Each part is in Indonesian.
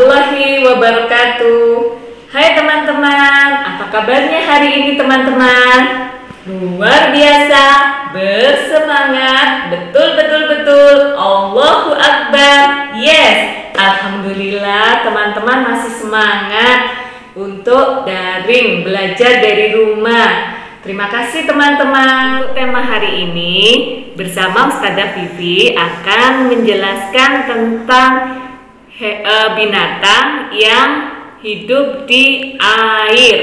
warahmatullahi wabarakatuh. Hai teman-teman, apa kabarnya hari ini teman-teman? Luar biasa, bersemangat, betul. Allahu Akbar. Yes, alhamdulillah teman-teman masih semangat untuk daring, belajar dari rumah. Terima kasih teman-teman. Untuk tema hari ini bersama Ustazah Vivi akan menjelaskan tentang binatang yang hidup di air.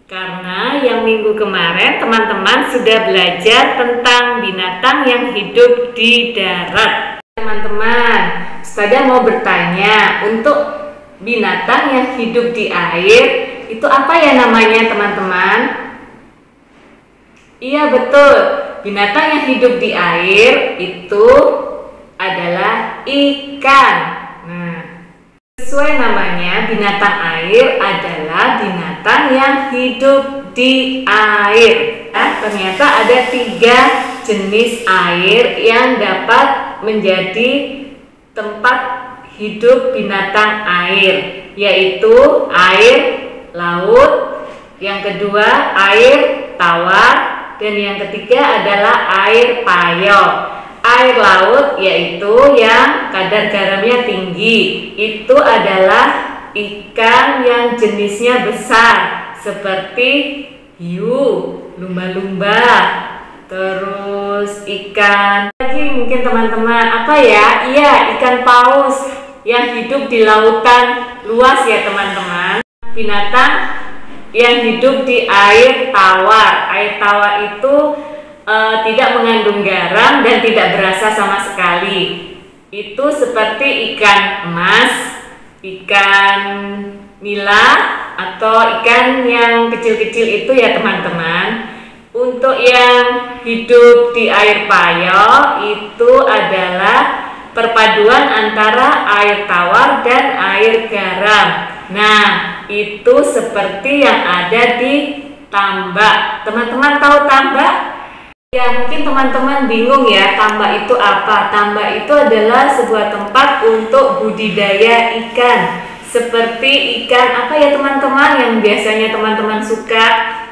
Karena yang minggu kemarin teman-teman sudah belajar tentang binatang yang hidup di darat. Teman-teman, Ustazah mau bertanya, untuk binatang yang hidup di air itu apa ya namanya teman-teman? Iya betul, binatang yang hidup di air itu adalah ikan. Nah, sesuai namanya, binatang air adalah binatang yang hidup di air. Nah, ternyata ada 3 jenis air yang dapat menjadi tempat hidup binatang air, yaitu air laut, yang kedua air tawar, dan yang ketiga adalah air payau. Air laut yaitu yang kadar garamnya tinggi. Itu adalah ikan yang jenisnya besar seperti hiu, lumba-lumba, terus ikan lagi mungkin teman-teman apa ya? Iya, ikan paus yang hidup di lautan luas ya teman-teman. Binatang yang hidup di air tawar. Air tawar itu tidak mengandung garam dan tidak berasa sama sekali. Itu seperti ikan emas, ikan nila, atau ikan yang kecil-kecil itu ya teman-teman. Untuk yang hidup di air payau itu adalah perpaduan antara air tawar dan air garam. Nah, itu seperti yang ada di tambak. Teman-teman tahu tambak? Ya, mungkin teman-teman bingung ya, tambak itu apa? Tambak itu adalah sebuah tempat untuk budidaya ikan. Seperti ikan apa ya teman-teman yang biasanya teman-teman suka?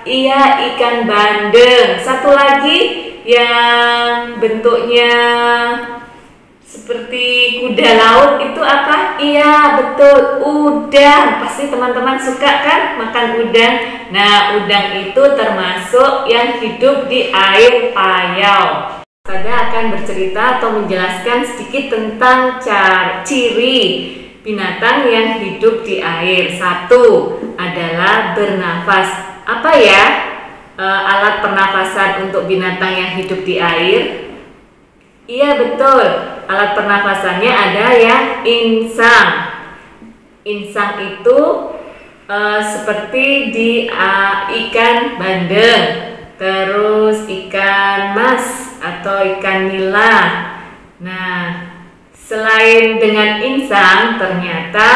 Iya, ikan bandeng. Satu lagi yang bentuknya seperti kuda laut itu apa? Iya betul, udang. Pasti teman-teman suka kan makan udang. Nah, udang itu termasuk yang hidup di air payau. Saya akan bercerita atau menjelaskan sedikit tentang ciri binatang yang hidup di air. 1 adalah bernafas. Apa ya alat pernafasan untuk binatang yang hidup di air? Iya betul, alat pernafasannya ada yang insang. Insang itu seperti di ikan bandeng, terus ikan mas atau ikan nila. Nah, selain dengan insang, ternyata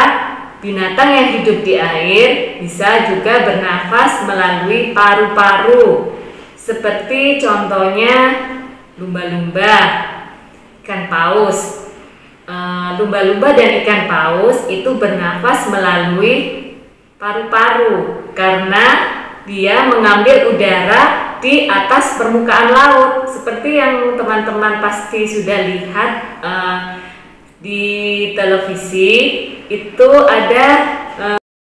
binatang yang hidup di air bisa juga bernafas melalui paru-paru. Seperti contohnya lumba-lumba, ikan paus. Lumba-lumba dan ikan paus itu bernafas melalui paru-paru karena dia mengambil udara di atas permukaan laut. Seperti yang teman-teman pasti sudah lihat di televisi, itu ada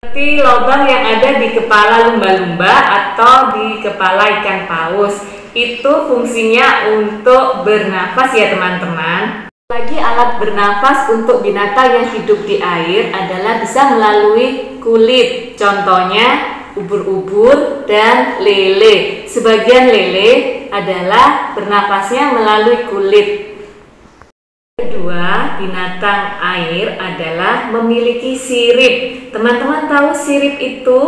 seperti lubang yang ada di kepala lumba-lumba atau di kepala ikan paus. Itu fungsinya untuk bernafas ya teman-teman. Lagi alat bernafas untuk binatang yang hidup di air adalah bisa melalui kulit. Contohnya ubur-ubur dan lele. Sebagian lele adalah bernafasnya melalui kulit. Kedua, binatang air adalah memiliki sirip. Teman-teman tahu sirip itu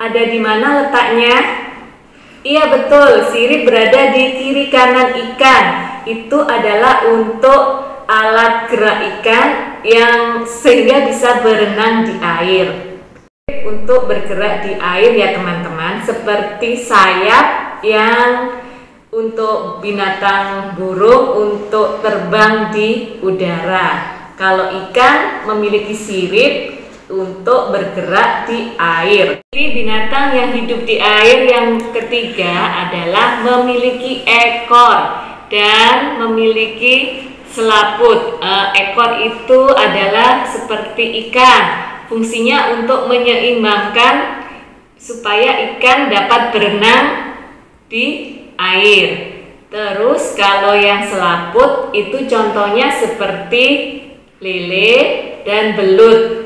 ada di mana letaknya? Iya betul, sirip berada di kiri kanan ikan. Itu adalah untuk alat gerak ikan yang sehingga bisa berenang di air. Untuk bergerak di air ya teman-teman, seperti sayap yang untuk binatang burung untuk terbang di udara. Kalau ikan memiliki sirip untuk bergerak di air. Ciri binatang yang hidup di air yang ketiga adalah memiliki ekor dan memiliki selaput. Ekor itu adalah seperti ikan. Fungsinya untuk menyeimbangkan supaya ikan dapat berenang di air. Terus kalau yang selaput itu contohnya seperti lele dan belut.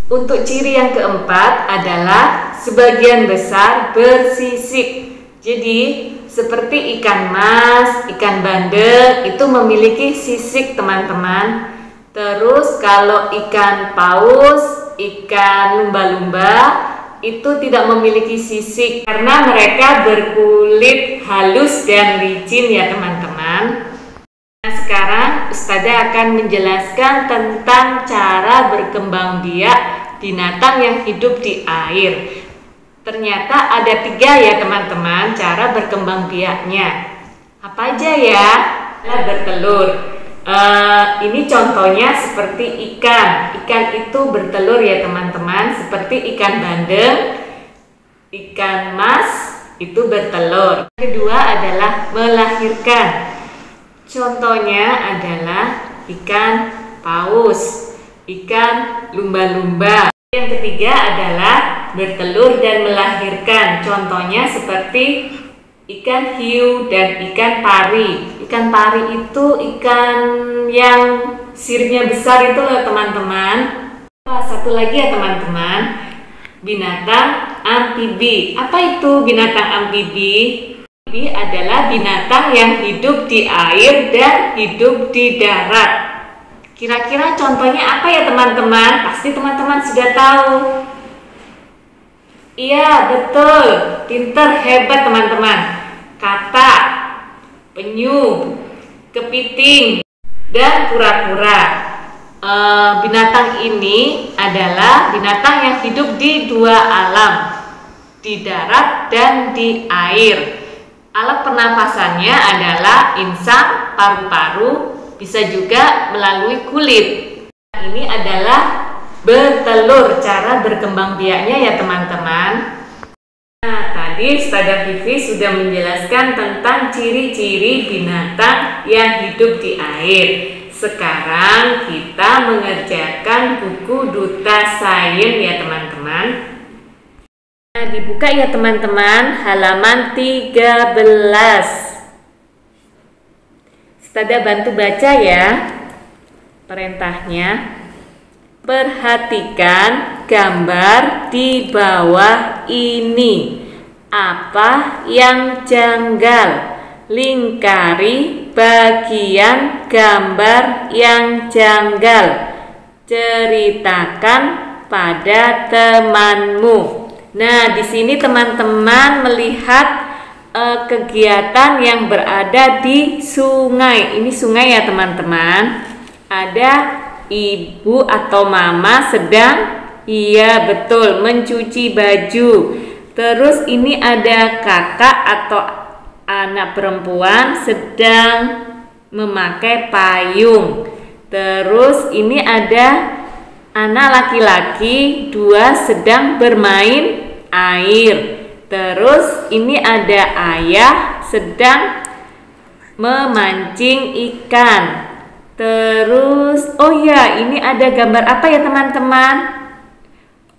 Untuk ciri yang keempat adalah sebagian besar bersisik. Jadi seperti ikan mas, ikan bandeng itu memiliki sisik teman-teman. Terus kalau ikan paus, ikan lumba-lumba itu tidak memiliki sisik karena mereka berkulit halus dan licin ya teman-teman. Nah, sekarang Ustazah akan menjelaskan tentang cara berkembang biak binatang yang hidup di air. Ternyata ada 3 ya teman-teman cara berkembang biaknya. Apa aja ya? Bertelur. Ini contohnya seperti ikan. Ikan itu bertelur ya teman-teman, seperti ikan bandeng, ikan mas itu bertelur. Kedua adalah melahirkan. Contohnya adalah ikan paus, ikan lumba-lumba. Yang ketiga adalah bertelur dan melahirkan. Contohnya seperti ikan hiu dan ikan pari. Ikan pari itu ikan yang siripnya besar itu loh teman-teman. Satu lagi ya teman-teman, binatang amfibi. Apa itu binatang amfibi? Amfibi adalah binatang yang hidup di air dan hidup di darat. Kira-kira contohnya apa ya teman-teman? Pasti teman-teman sudah tahu. Iya betul, pinter, hebat teman-teman. Katak, penyu, kepiting, dan kura-kura. Binatang ini adalah binatang yang hidup di 2 alam, di darat dan di air. Alat pernafasannya adalah insang, paru-paru, bisa juga melalui kulit. Ini adalah bertelur, cara berkembang biaknya ya teman-teman. Nah, tadi Ustazah Vivi sudah menjelaskan tentang ciri-ciri binatang yang hidup di air. Sekarang kita mengerjakan buku Duta Sains ya teman-teman. Nah, dibuka ya teman-teman, halaman 13. Ustazah bantu baca ya perintahnya. Perhatikan gambar di bawah ini. Apa yang janggal? Lingkari bagian gambar yang janggal. Ceritakan pada temanmu. Nah, di sini teman-teman melihat kegiatan yang berada di sungai. Ini sungai ya teman-teman. Ada ibu atau mama sedang, iya betul, mencuci baju. Terus ini ada kakak atau anak perempuan sedang memakai payung. Terus ini ada anak laki-laki 2 sedang bermain air. Terus ini ada ayah sedang memancing ikan. Terus, oh ya, ini ada gambar apa ya teman-teman?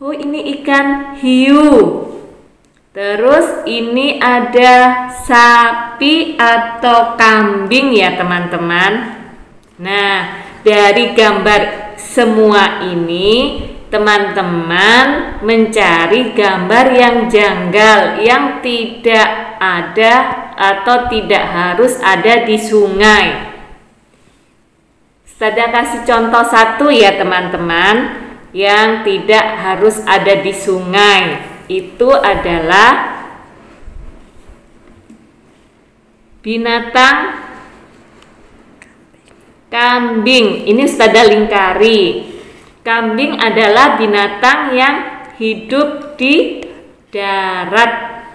Oh, ini ikan hiu. Terus ini ada sapi atau kambing ya teman-teman. Nah, dari gambar semua ini teman-teman mencari gambar yang janggal, yang tidak ada atau tidak harus ada di sungai. Saya kasih contoh 1 ya teman-teman, yang tidak harus ada di sungai. Itu adalah binatang kambing. Ini Ustazah lingkari. Kambing adalah binatang yang hidup di darat.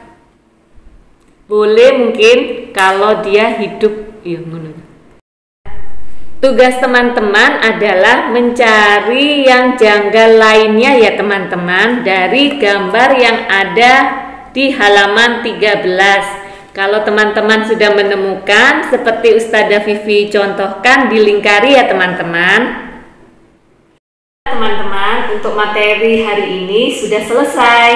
Boleh mungkin kalau dia hidup Tugas teman-teman adalah mencari yang janggal lainnya ya teman-teman dari gambar yang ada di halaman 13. Kalau teman-teman sudah menemukan seperti Ustazah Vivi contohkan, dilingkari ya teman-teman. Teman-teman, untuk materi hari ini sudah selesai.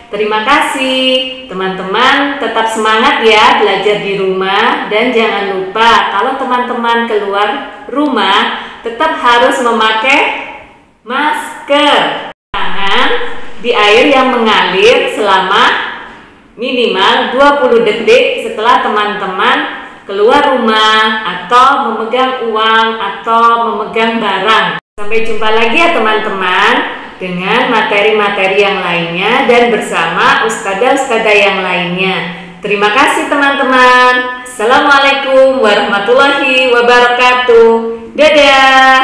Terima kasih. Teman-teman tetap semangat ya belajar di rumah, dan jangan lupa kalau teman-teman keluar rumah tetap harus memakai masker. Tangan di air yang mengalir selama minimal 20 detik setelah teman-teman keluar rumah atau memegang uang atau memegang barang. Sampai jumpa lagi ya teman-teman dengan materi-materi yang lainnya dan bersama ustadzah-ustadzah yang lainnya. Terima kasih teman-teman. Assalamualaikum warahmatullahi wabarakatuh. Dadah.